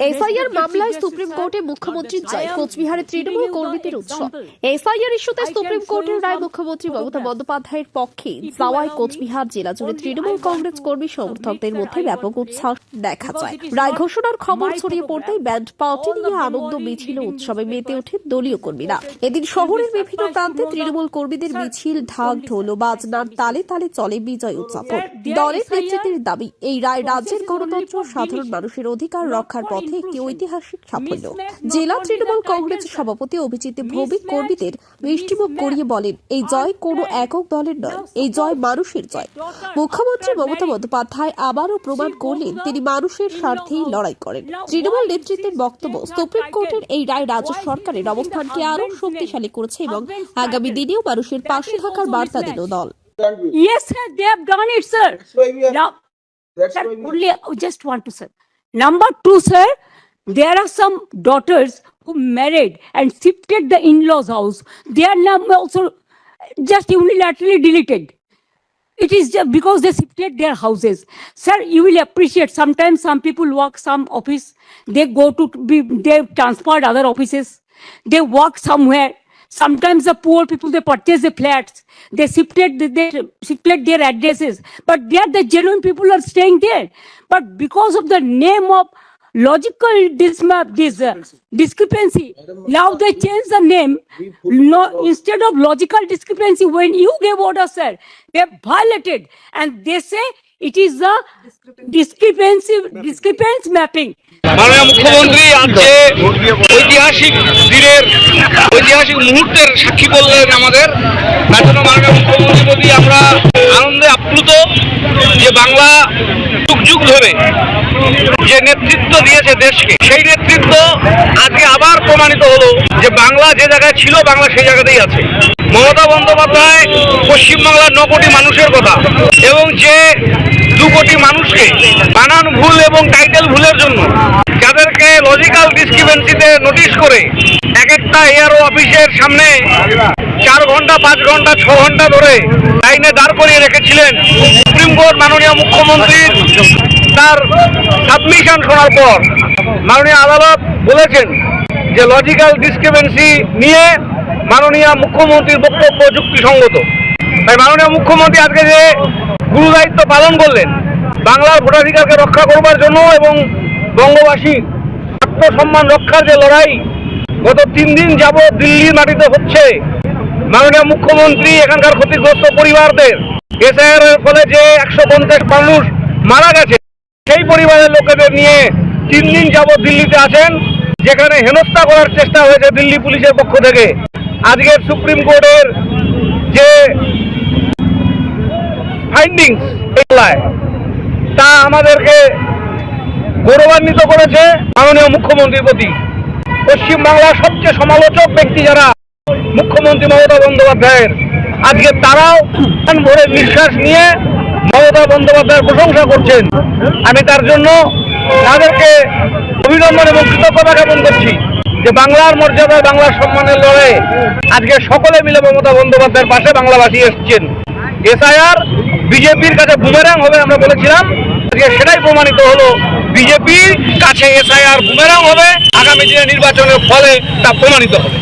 SIR মামলায় supreme কোর্টে মুখ্যমন্ত্রীর জয়, কোচবিহারে তৃণমূল কর্মীদের উৎসব। এসআইআর ইস্যুতে সুপ্রিম কোর্টের রায় মুখ্যমন্ত্রী মমতা বন্দ্যোপাধ্যায়ের পক্ষে যাওয়ায় কোচবিহার জেলা জুড়ে তৃণমূল কংগ্রেস কর্মী সমর্থকদের মধ্যে ব্যাপক উৎসাহ দেখা যায়। রায় ঘোষণার খবর ছড়িয়ে পড়তেই ব্যান্ড পার্টি নিয়ে আনন্দ মিছিল উৎসবে মেতে ওঠে দলীয় কর্মীরা। এদিন শহরের বিভিন্ন প্রান্তে তৃণমূল কর্মীদের মিছিল, ঢাক ঢোল ও বাজনার তালে তালে চলে বিজয় উদযাপন। দলের নেতৃত্বের দাবি, এই রায় রাজ্যের গণতন্ত্র, সাধারণ মানুষের অধিকার রক্ষার পথে একটি ঐতিহাসিক সাফল্য। জেলা তৃণমূল কংগ্রেস সভাপতি অভিজিৎ ভৌমিক কর্মীদের মিষ্টিমুখ করিয়ে বলেন, এই জয় কোনো একক দলের নয়, এই জয় মানুষের জয়। মুখ্যমন্ত্রী মমতা বন্দ্যোপাধ্যায় আবারও প্রমাণ করলেন তিনি মানুষের স্বার্থেই লড়াই করেন। তৃণমূল নেতৃত্বের বক্তব্য, সুপ্রিম কোর্টের এই রায় রাজ্য সরকারের অবস্থানকে আরও শক্তিশালী করেছে এবং আগামী দিনেও মানুষের পাশে থাকার বার্তা দিল দল। Yes, sir, they have done it, sir. Now, sir, only just want to, sir. Number two, sir, there are some daughters who married and shifted the in-laws' house. They are now also just unilaterally deleted. It is just because they shifted their houses. Sir, you will appreciate sometimes some people work some office, they go to be, they transferred other offices, they work somewhere. Sometimes the poor people, they purchase the flats, they shifted their addresses, but they are the genuine people are staying there. But because of the name of logical discrepancy, now they change the name. No, instead of logical discrepancy, when you gave order, sir, they violated, and they say it is the discrepancy mapping. মাননীয় মুখ্যমন্ত্রী আজকে ঐতিহাসিক দিনের ঐতিহাসিক মুহূর্তের সাক্ষী বললেন আমাদের। তার জন্য মাননীয় মুখ্যমন্ত্রী প্রতি আমরা আনন্দে আপ্লুত যে বাংলা যুগ যুগ ধরে যে নেতৃত্ব দিয়েছে দেশকে, সেই নেতৃত্ব আজকে আবার প্রমাণিত হলো যে বাংলা যে জায়গায় ছিল, বাংলা সেই জায়গাতেই আছে। মমতা বন্দ্যোপাধ্যায় পশ্চিমবাংলার 9 কোটি মানুষের কথা এবং যে 2 কোটি মানুষকে বানান ভুল এবং টাইটেল ভুলের জন্য যাদেরকে লজিক্যাল ডিসক্রিপেন্সিতে নোটিশ করে এক একটা এআরও অফিসের সামনে 4 ঘন্টা 5 ঘন্টা 6 ঘন্টা ধরে লাইনে দাঁড় করিয়ে রেখেছিলেন, সুপ্রিম কোর্ট মাননীয় মুখ্যমন্ত্রীর তার সাবমিশন শোনার পর মাননীয় আদালত বলেছেন যে লজিক্যাল ডিসক্রিপেন্সি নিয়ে মাননীয় মুখ্যমন্ত্রীর বক্তব্য যুক্তিসঙ্গত। তাই মাননীয় মুখ্যমন্ত্রী আজকে যে গুরুদায়িত্ব পালন করলেন বাংলার ভোটাধিকারকে রক্ষা করবার জন্য এবং বঙ্গবাসীর আত্মসম্মান রক্ষার যে লড়াই গত 3 দিন যাবৎ দিল্লির মাটিতে হচ্ছে, মাননীয় মুখ্যমন্ত্রী এখানকার ক্ষতিগ্রস্ত পরিবারদের এসআইআর এর ফলে যে 150 মানুষ মারা গেছে সেই পরিবারের লোকেদের নিয়ে 3 দিন যাবৎ দিল্লিতে আছেন, যেখানে হেনস্থা করার চেষ্টা হয়েছে দিল্লি পুলিশের পক্ষ থেকে। আজকের সুপ্রিম কোর্টের যে ফাইন্ডিংস তা আমাদেরকে গৌরবান্বিত করেছে মাননীয় মুখ্যমন্ত্রীর প্রতি। পশ্চিমবাংলার সবচেয়ে সমালোচক ব্যক্তি যারা মুখ্যমন্ত্রী মমতা বন্দ্যোপাধ্যায়ের, আজকে তারাও ভরে নিঃশ্বাস নিয়ে মমতা বন্দ্যোপাধ্যায়ের প্রশংসা করছেন। আমি তার জন্য তাদেরকে অভিনন্দন এবং কৃতজ্ঞতা জ্ঞাপন করছি যে বাংলার মর্যাদা, বাংলার সম্মানের লড়াইয়ে আজকে সকলে মিলে মমতা বন্দ্যোপাধ্যায়ের পাশে বাংলাবাসী এসছেন। এসআইআর বিজেপির কাছে বুমেরাং হবে আমরা বলেছিলাম, আজকে সেটাই প্রমাণিত হলো। বিজেপির কাছে এসআইআর বুমেরাং হবে, আগামী দিনে নির্বাচনের ফলে তা প্রমাণিত হবে।